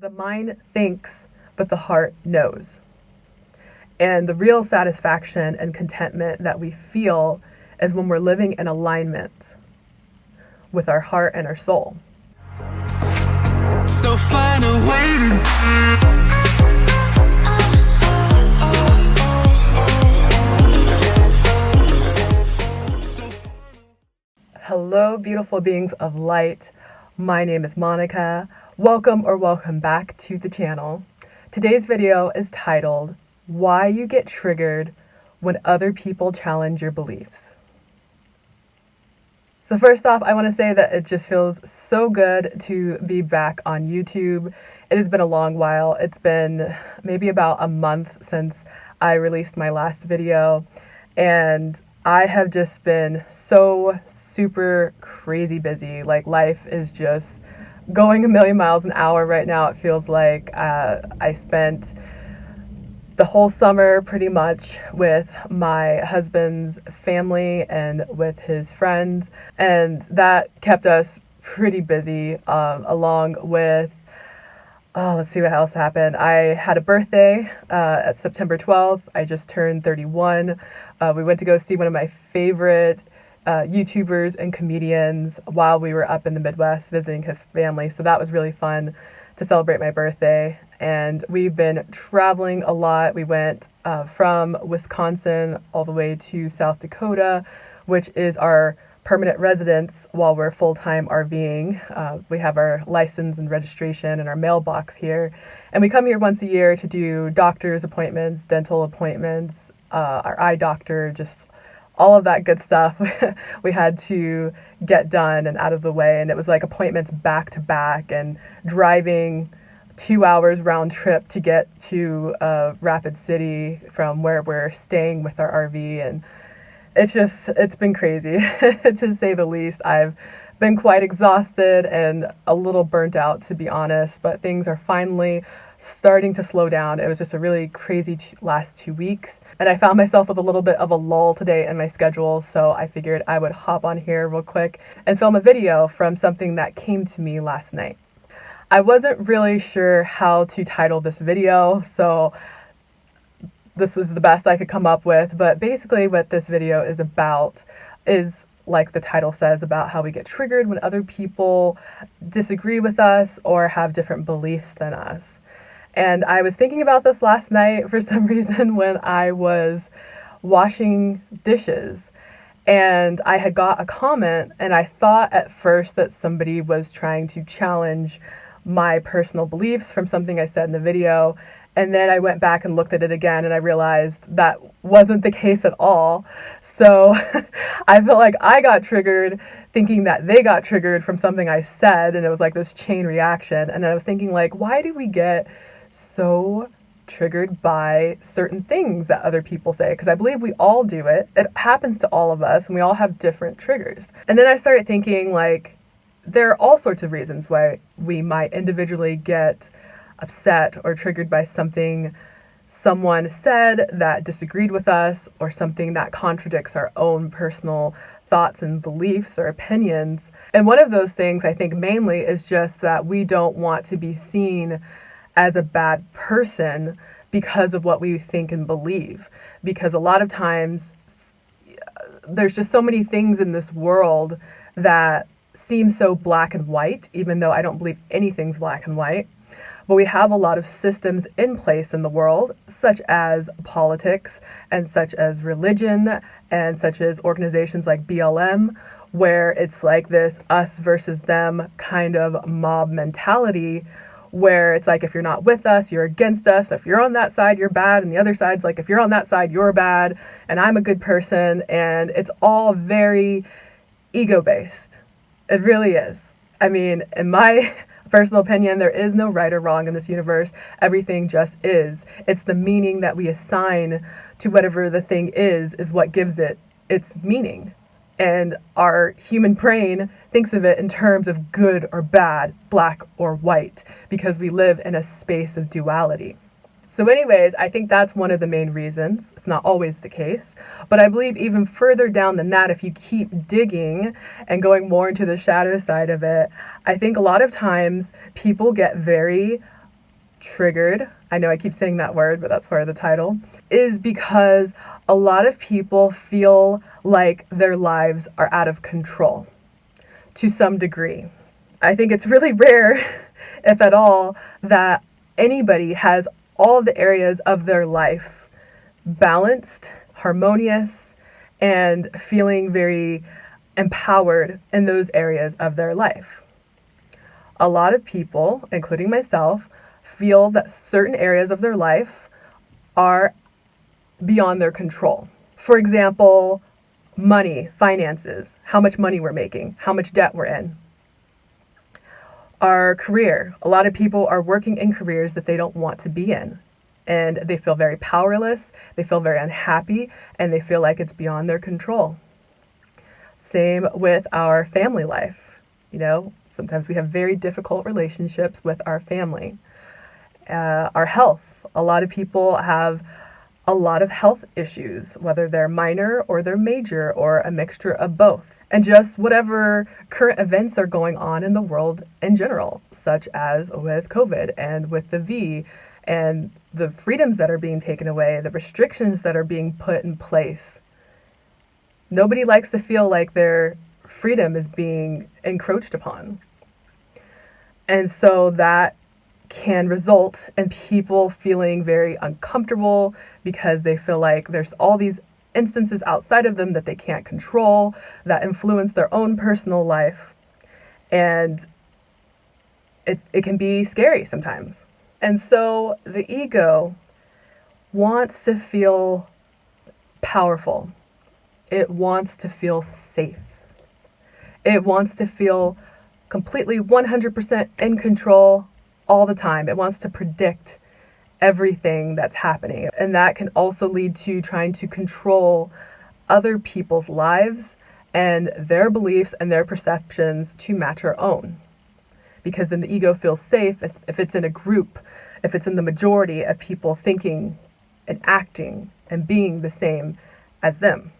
The mind thinks, but the heart knows. And the real satisfaction and contentment that we feel is when we're living in alignment with our heart and our soul. So find a way to... Hello, beautiful beings of light. My name is Monica. Welcome back to the channel. Today's video is titled, Why You Get Triggered When Other People Challenge Your Beliefs. So first off, I want to say that it just feels so good to be back on YouTube. It has been a long while. It's been maybe about a month since I released my last video, and I have just been so super crazy busy. Like, life is just going a million miles an hour right now. It feels like I spent the whole summer pretty much with my husband's family and with his friends, and that kept us pretty busy, along with let's see what else happened. I had a birthday at September 12th. I just turned 31. We went to go see one of my favorite YouTubers and comedians while we were up in the Midwest visiting his family. So that was really fun to celebrate my birthday. And we've been traveling a lot. We went from Wisconsin all the way to South Dakota, which is our permanent residence while we're full-time RVing. We have our license and registration in our mailbox here. And we come here once a year to do doctor's appointments, dental appointments, our eye doctor, just all of that good stuff we had to get done and out of the way. And it was like appointments back to back and driving 2 hours round trip to get to Rapid City from where we're staying with our RV. And it's been crazy to say the least. I've been quite exhausted and a little burnt out, to be honest, but things are finally starting to slow down. It was just a really crazy last 2 weeks, and I found myself with a little bit of a lull today in my schedule, so I figured I would hop on here real quick and film a video from something that came to me last night. I wasn't really sure how to title this video, so this is the best I could come up with, but basically what this video is about is, like the title says, about how we get triggered when other people disagree with us or have different beliefs than us. And I was thinking about this last night for some reason when I was washing dishes, and I had got a comment, and I thought at first that somebody was trying to challenge my personal beliefs from something I said in the video. And then I went back and looked at it again, and I realized that wasn't the case at all. So I felt like I got triggered thinking that they got triggered from something I said, and it was like this chain reaction. And then I was thinking, like, why do we get so triggered by certain things that other people say? Because I believe we all do it. It happens to all of us, and we all have different triggers. And then I started thinking, like, there are all sorts of reasons why we might individually get upset or triggered by something someone said that disagreed with us, or something that contradicts our own personal thoughts and beliefs or opinions. And one of those things, I think, mainly is just that we don't want to be seen as a bad person because of what we think and believe. Because a lot of times there's just so many things in this world that seem so black and white, even though I don't believe anything's black and white. But we have a lot of systems in place in the world, such as politics and such as religion and such as organizations like BLM, where it's like this us versus them kind of mob mentality, where it's like, if you're not with us, you're against us. If you're on that side, you're bad. And the other side's like, if you're on that side, you're bad. And I'm a good person. And it's all very ego-based. It really is. I mean, in my personal opinion, there is no right or wrong in this universe. Everything just is. It's the meaning that we assign to whatever the thing is what gives it its meaning. And our human brain thinks of it in terms of good or bad, black or white, because we live in a space of duality. So anyways, I think that's one of the main reasons. It's not always the case, but I believe even further down than that, if you keep digging and going more into the shadow side of it, I think a lot of times people get very triggered, I know I keep saying that word, but that's part of the title, is because a lot of people feel like their lives are out of control to some degree. I think it's really rare, if at all, that anybody has all the areas of their life balanced, harmonious, and feeling very empowered in those areas of their life. A lot of people, including myself, feel that certain areas of their life are beyond their control. For example, money, finances, how much money we're making, how much debt we're in. Our career, a lot of people are working in careers that they don't want to be in, and they feel very powerless, they feel very unhappy, and they feel like it's beyond their control. Same with our family life. Sometimes we have very difficult relationships with our family. Our health. A lot of people have a lot of health issues, whether they're minor or they're major or a mixture of both. And just whatever current events are going on in the world in general, such as with COVID and with the V and the freedoms that are being taken away, the restrictions that are being put in place. Nobody likes to feel like their freedom is being encroached upon. And so that can result in people feeling very uncomfortable because they feel like there's all these instances outside of them that they can't control that influence their own personal life. And it can be scary sometimes. And so the ego wants to feel powerful. It wants to feel safe. It wants to feel completely 100% in control all the time. It wants to predict everything that's happening. And that can also lead to trying to control other people's lives and their beliefs and their perceptions to match our own. Because then the ego feels safe if it's in a group, if it's in the majority of people thinking and acting and being the same as them.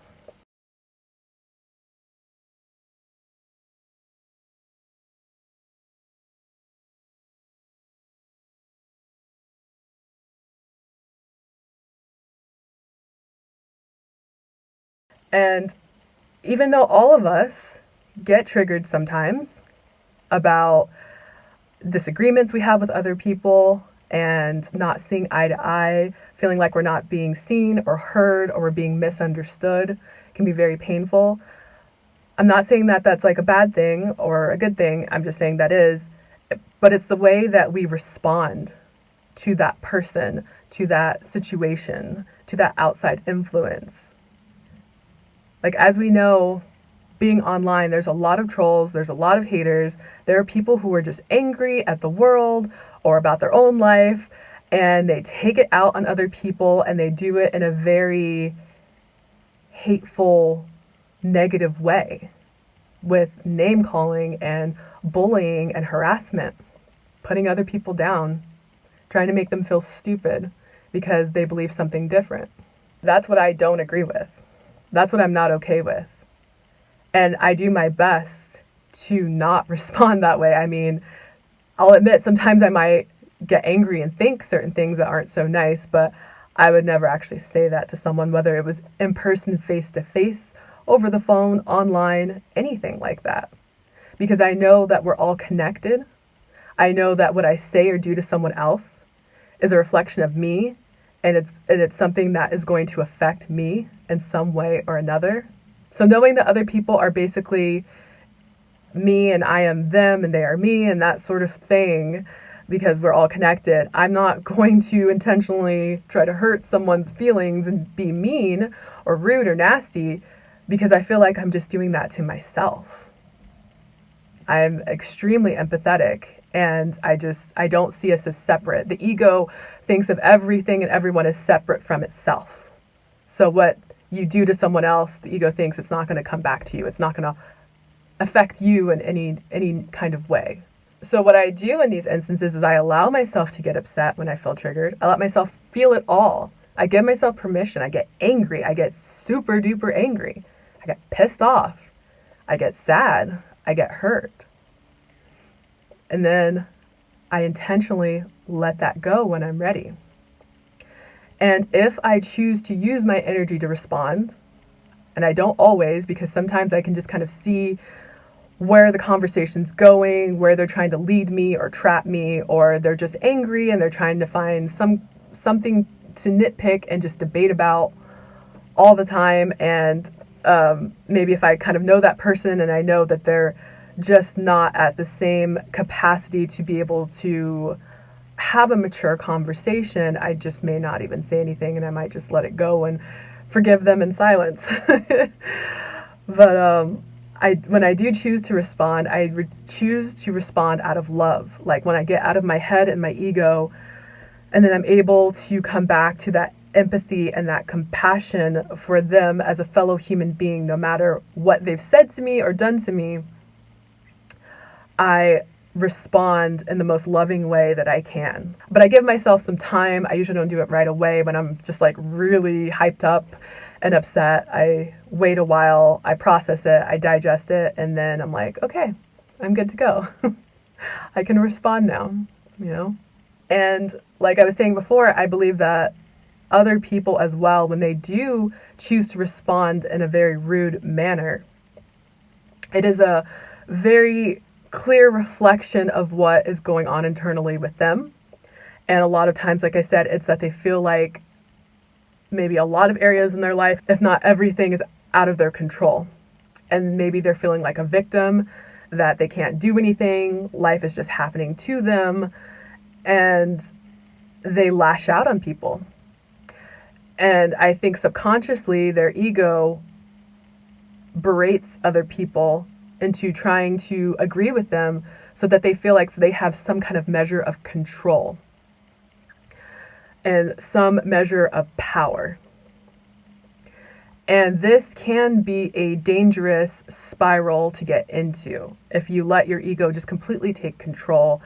And even though all of us get triggered sometimes about disagreements we have with other people and not seeing eye to eye, feeling like we're not being seen or heard or we're being misunderstood, can be very painful. I'm not saying that that's like a bad thing or a good thing. I'm just saying that is, but it's the way that we respond to that person, to that situation, to that outside influence. Like, as we know, being online, there's a lot of trolls, there's a lot of haters. There are people who are just angry at the world or about their own life, and they take it out on other people, and they do it in a very hateful, negative way with name calling and bullying and harassment, putting other people down, trying to make them feel stupid because they believe something different. That's what I don't agree with. That's what I'm not okay with. And I do my best to not respond that way. I mean, I'll admit sometimes I might get angry and think certain things that aren't so nice, but I would never actually say that to someone, whether it was in person, face to face, over the phone, online, anything like that. Because I know that we're all connected. I know that what I say or do to someone else is a reflection of me, and it's something that is going to affect me in some way or another. So knowing that other people are basically me and I am them and they are me and that sort of thing, because we're all connected, I'm not going to intentionally try to hurt someone's feelings and be mean or rude or nasty, because I feel like I'm just doing that to myself. I'm extremely empathetic, and I don't see us as separate. The ego thinks of everything and everyone as separate from itself. So what you do to someone else, the ego thinks it's not going to come back to you. It's not going to affect you in any kind of way. So what I do in these instances is I allow myself to get upset when I feel triggered. I let myself feel it all. I give myself permission. I get angry. I get super duper angry. I get pissed off. I get sad. I get hurt. And then I intentionally let that go when I'm ready. And if I choose to use my energy to respond, and I don't always, because sometimes I can just kind of see where the conversation's going, where they're trying to lead me or trap me, or they're just angry and they're trying to find something to nitpick and just debate about all the time. And maybe if I kind of know that person and I know that they're just not at the same capacity to be able to have a mature conversation, I just may not even say anything, and I might just let it go and forgive them in silence. But when I do choose to respond, I choose to respond out of love. Like when I get out of my head and my ego, and then I'm able to come back to that empathy and that compassion for them as a fellow human being, no matter what they've said to me or done to me, I respond in the most loving way that I can. But I give myself some time. I usually don't do it right away when I'm just like really hyped up and upset. I wait a while, I process it, I digest it, and then I'm like, okay, I'm good to go. I can respond now, you know? And like I was saying before, I believe that other people as well, when they do choose to respond in a very rude manner, it is a very clear reflection of what is going on internally with them. And a lot of times, like I said, it's that they feel like maybe a lot of areas in their life, if not everything, is out of their control. And maybe they're feeling like a victim, that they can't do anything, life is just happening to them, and they lash out on people. And I think subconsciously their ego berates other people into trying to agree with them so that they feel like they have some kind of measure of control and some measure of power. And this can be a dangerous spiral to get into if you let your ego just completely take control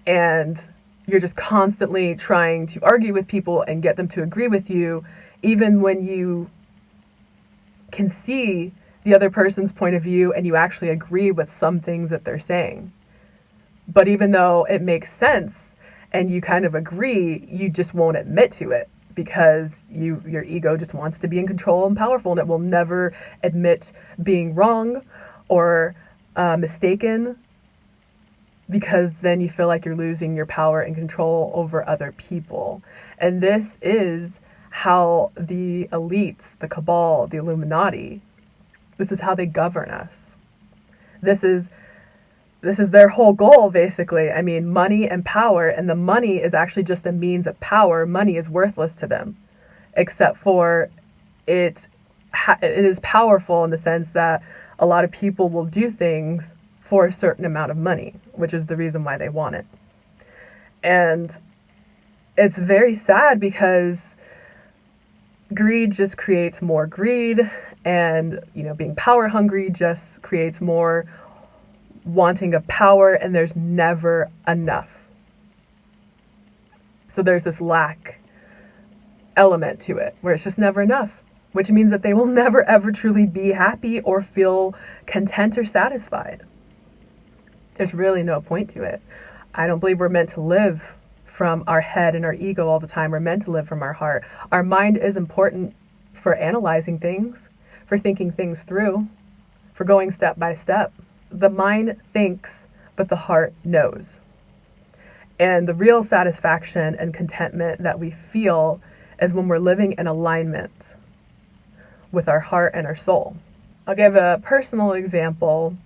and you're just constantly trying to argue with people and get them to agree with you, even when you can see the other person's point of view and you actually agree with some things that they're saying. But even though it makes sense and you kind of agree, you just won't admit to it because your ego just wants to be in control and powerful, and it will never admit being wrong or mistaken, because then you feel like you're losing your power and control over other people. And this is how the elites, the cabal, the Illuminati, this is how they govern us. This is their whole goal, basically. I mean, money and power, and the money is actually just a means of power. Money is worthless to them, except for it is powerful in the sense that a lot of people will do things for a certain amount of money, which is the reason why they want it. And it's very sad because greed just creates more greed, and being power hungry just creates more wanting of power, and there's never enough. So there's this lack element to it where it's just never enough, which means that they will never ever truly be happy or feel content or satisfied. There's really no point to it. I don't believe we're meant to live from our head and our ego all the time. We're meant to live from our heart. Our mind is important for analyzing things, for thinking things through, for going step by step. The mind thinks, but the heart knows. And the real satisfaction and contentment that we feel is when we're living in alignment with our heart and our soul. I'll give a personal example.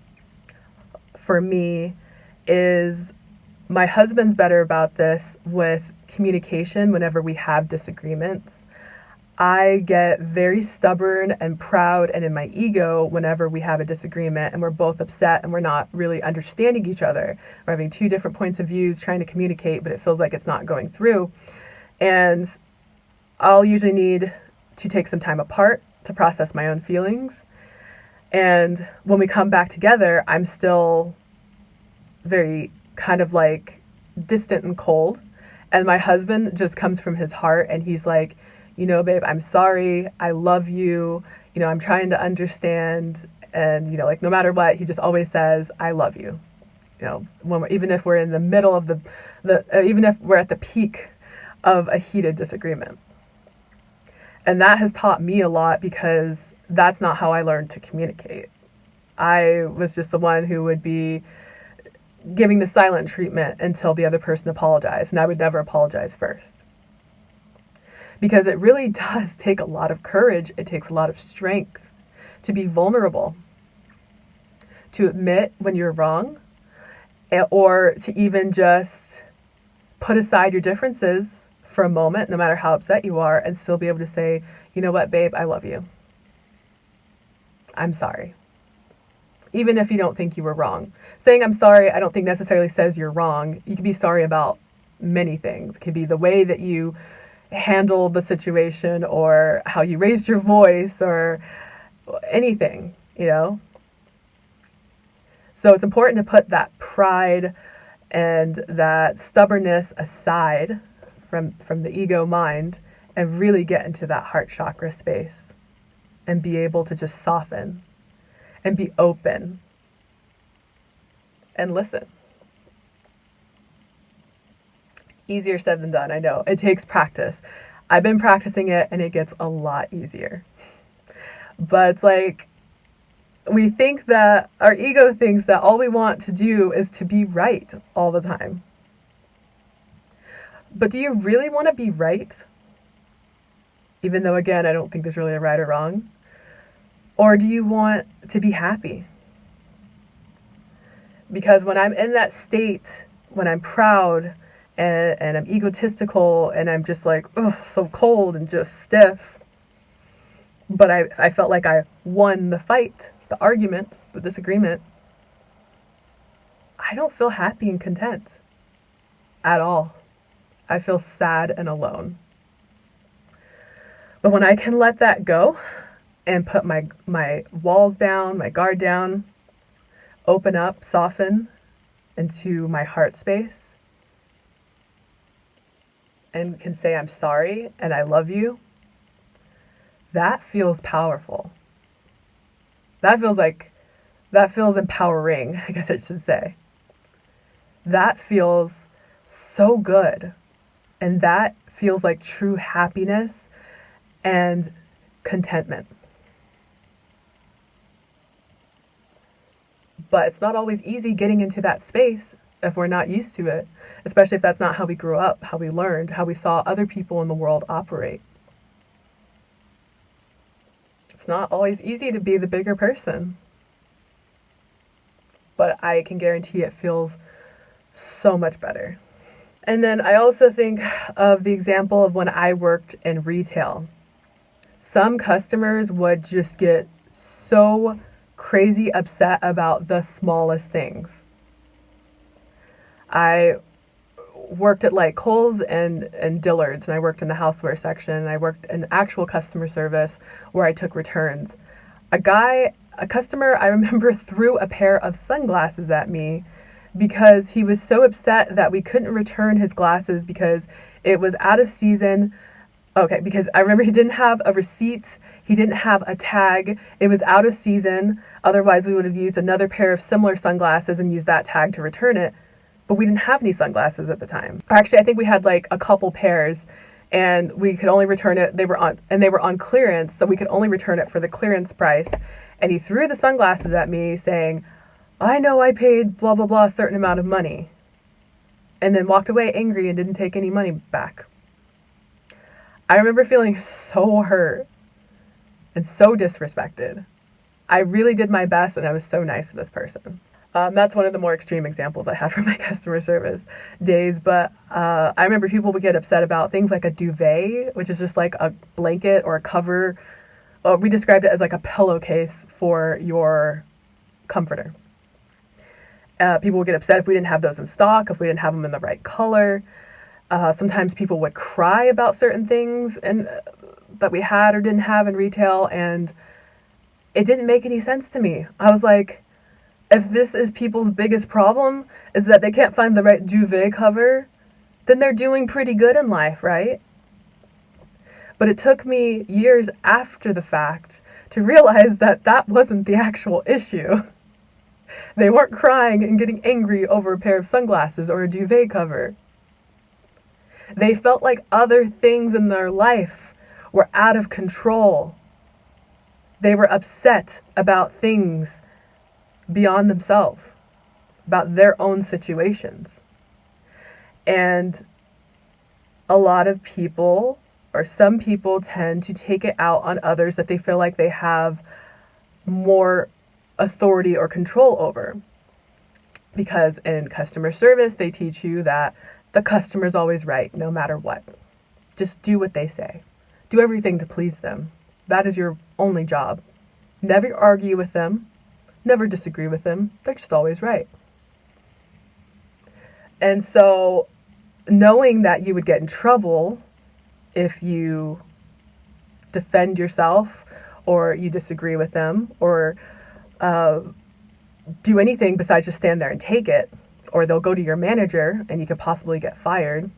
For me, is my husband's better about this with communication whenever we have disagreements. I get very stubborn and proud and in my ego whenever we have a disagreement and we're both upset and we're not really understanding each other. We're having two different points of views trying to communicate, but it feels like it's not going through. And I'll usually need to take some time apart to process my own feelings. And when we come back together, I'm still very kind of like distant and cold. And my husband just comes from his heart and he's like, babe, I'm sorry. I love you. I'm trying to understand. And, like no matter what, he just always says, I love you. Even if we're in the middle of even if we're at the peak of a heated disagreement. And that has taught me a lot, because that's not how I learned to communicate. I was just the one who would be giving the silent treatment until the other person apologized, and I would never apologize first. Because it really does take a lot of courage. It takes a lot of strength to be vulnerable, to admit when you're wrong, or to even just put aside your differences for a moment, no matter how upset you are, and still be able to say, you know what, babe, I love you. I'm sorry. Even if you don't think you were wrong. Saying I'm sorry, I don't think necessarily says you're wrong. You can be sorry about many things. It could be the way that you handled the situation, or how you raised your voice, or anything, So it's important to put that pride and that stubbornness aside from the ego mind, and really get into that heart chakra space and be able to just soften and be open and listen. Easier said than done, I know. It takes practice. I've been practicing it, and it gets a lot easier. But it's like, we think that our ego thinks that all we want to do is to be right all the time. But do you really want to be right? Even though, again, I don't think there's really a right or wrong. Or do you want to be happy? Because when I'm in that state, when I'm proud and I'm egotistical, and I'm just like, so cold and just stiff, but I felt like I won the fight, the argument, the disagreement, I don't feel happy and content at all. I feel sad and alone. But when I can let that go and put my walls down, my guard down, open up, soften into my heart space, and can say I'm sorry and I love you, that feels powerful. That feels empowering, I guess I should say. That feels so good. And that feels like true happiness and contentment. But it's not always easy getting into that space if we're not used to it, especially if that's not how we grew up, how we learned, how we saw other people in the world operate. It's not always easy to be the bigger person. But I can guarantee it feels so much better. And then I also think of the example of when I worked in retail. Some customers would just get so crazy upset about the smallest things. I worked at like Kohl's and Dillard's, and I worked in the houseware section, and I worked in actual customer service where I took returns. A customer, I remember, threw a pair of sunglasses at me because he was so upset that we couldn't return his glasses because it was out of season. Okay, because I remember he didn't have a receipt, he didn't have a tag, it was out of season. Otherwise, we would have used another pair of similar sunglasses and used that tag to return it. But we didn't have any sunglasses at the time. Actually, I think we had like a couple pairs, and we could only return it. They were on clearance, so we could only return it for the clearance price. And he threw the sunglasses at me saying, I know I paid blah, blah, blah, a certain amount of money. And then walked away angry and didn't take any money back. I remember feeling so hurt and so disrespected. I really did my best, and I was so nice to this person. That's one of the more extreme examples I have from my customer service days. But I remember people would get upset about things like a duvet, which is just like a blanket or a cover. We described it as like a pillowcase for your comforter. People would get upset if we didn't have those in stock, if we didn't have them in the right color. Sometimes people would cry about certain things that we had or didn't have in retail, and it didn't make any sense to me. I was like, if this is people's biggest problem, is that they can't find the right duvet cover, then they're doing pretty good in life, right? But it took me years after the fact to realize that that wasn't the actual issue. They weren't crying and getting angry over a pair of sunglasses or a duvet cover. They felt like other things in their life were out of control. They were upset about things beyond themselves, about their own situations. And a lot of people, or some people, tend to take it out on others that they feel like they have more authority or control over. Because in customer service, they teach you that the customer's always right, no matter what. Just do what they say. Do everything to please them. That is your only job. Never argue with them. Never disagree with them. They're just always right. And so, knowing that you would get in trouble if you defend yourself or you disagree with them or do anything besides just stand there and take it, or they'll go to your manager and you could possibly get fired.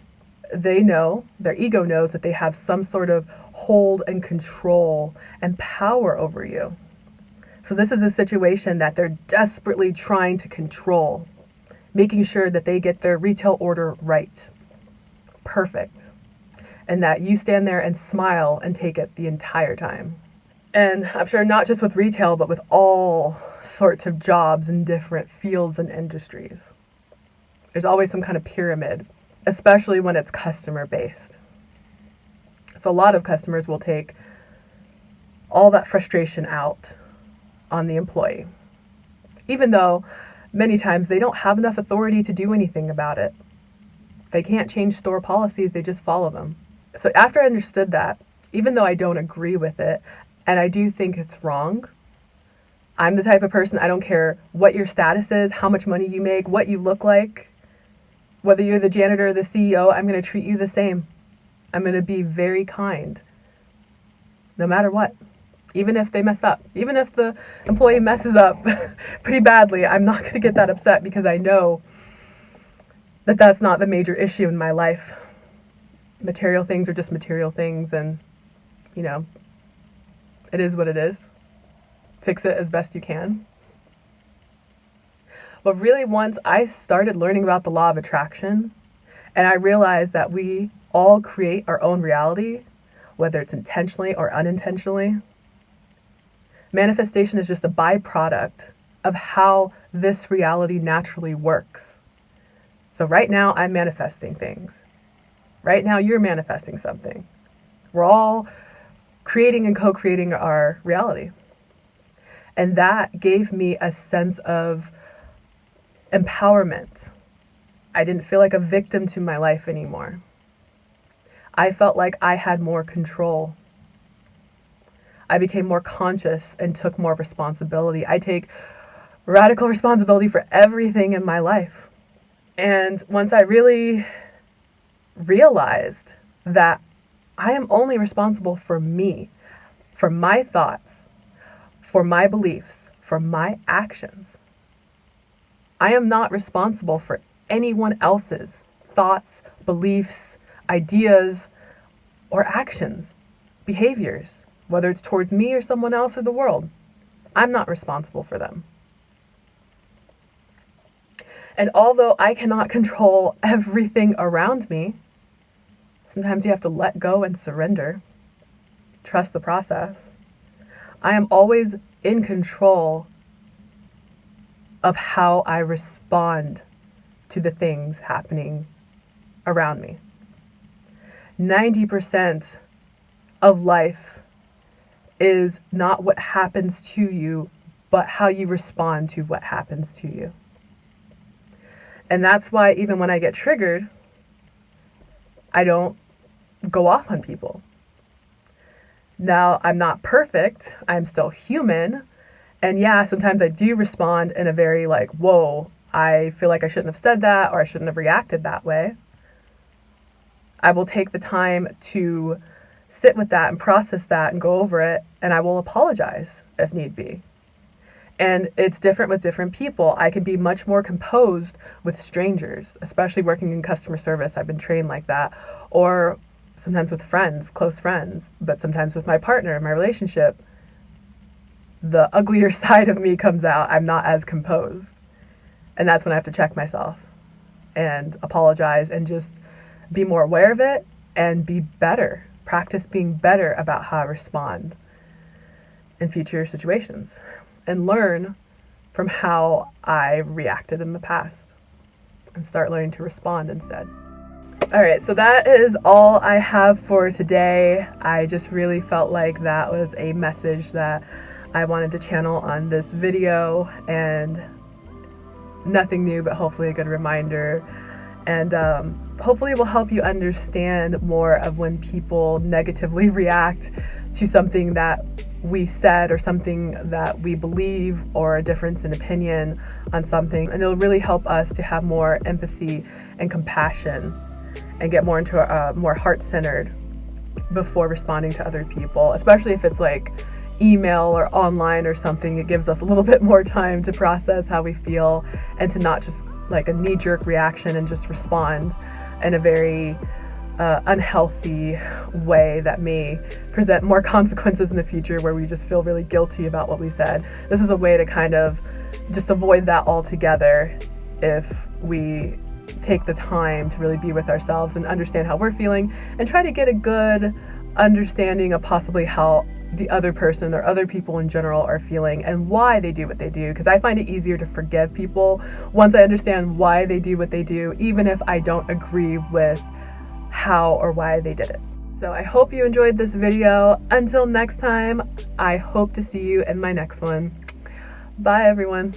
They know, their ego knows that they have some sort of hold and control and power over you. So this is a situation that they're desperately trying to control, making sure that they get their retail order right, perfect, and that you stand there and smile and take it the entire time. And I'm sure not just with retail, but with all sorts of jobs in different fields and industries. There's always some kind of pyramid, especially when it's customer based. So a lot of customers will take all that frustration out on the employee, even though many times they don't have enough authority to do anything about it. They can't change store policies, they just follow them. So after I understood that, even though I don't agree with it, and I do think it's wrong, I'm the type of person, I don't care what your status is, how much money you make, what you look like, whether you're the janitor or the CEO, I'm going to treat you the same. I'm going to be very kind, no matter what. Even if they mess up, even if the employee messes up pretty badly, I'm not going to get that upset because I know that that's not the major issue in my life. Material things are just material things, and, you know, it is what it is. Fix it as best you can. But really, once I started learning about the law of attraction, and I realized that we all create our own reality, whether it's intentionally or unintentionally, manifestation is just a byproduct of how this reality naturally works. So right now, I'm manifesting things. Right now, you're manifesting something. We're all creating and co-creating our reality. And that gave me a sense of empowerment. I didn't feel like a victim to my life anymore. I felt like I had more control. I became more conscious and took more responsibility. I take radical responsibility for everything in my life. And once I really realized that I am only responsible for me, for my thoughts, for my beliefs, for my actions, I am not responsible for anyone else's thoughts, beliefs, ideas, or actions, behaviors, whether it's towards me or someone else or the world. I'm not responsible for them. And although I cannot control everything around me, sometimes you have to let go and surrender, trust the process. I am always in control of how I respond to the things happening around me. 90% of life is not what happens to you, but how you respond to what happens to you. And that's why even when I get triggered, I don't go off on people. Now, I'm not perfect. I'm still human. And yeah, sometimes I do respond in a very like, whoa, I feel like I shouldn't have said that, or I shouldn't have reacted that way. I will take the time to sit with that and process that and go over it, and I will apologize if need be. And it's different with different people. I can be much more composed with strangers, especially working in customer service. I've been trained like that. Or sometimes with friends, close friends, but sometimes with my partner, my relationship. the uglier side of me comes out. I'm not as composed. And that's when I have to check myself and apologize and just be more aware of it and be better. Practice being better about how I respond in future situations and learn from how I reacted in the past and start learning to respond instead. All right, so that is all I have for today. I just really felt like that was a message that I wanted to channel on this video, and nothing new, but hopefully a good reminder. And hopefully it will help you understand more of when people negatively react to something that we said or something that we believe, or a difference in opinion on something. And it'll really help us to have more empathy and compassion and get more into more heart-centered before responding to other people, especially if it's like email or online or something. It gives us a little bit more time to process how we feel and to not just like a knee-jerk reaction and just respond in a very unhealthy way that may present more consequences in the future, where we just feel really guilty about what we said. This is a way to kind of just avoid that altogether if we take the time to really be with ourselves and understand how we're feeling and try to get a good understanding of possibly how the other person or other people in general are feeling and why they do what they do. Because I find it easier to forgive people once I understand why they do what they do, even if I don't agree with how or why they did it. So I hope you enjoyed this video. Until next time, I hope to see you in my next one. Bye, everyone.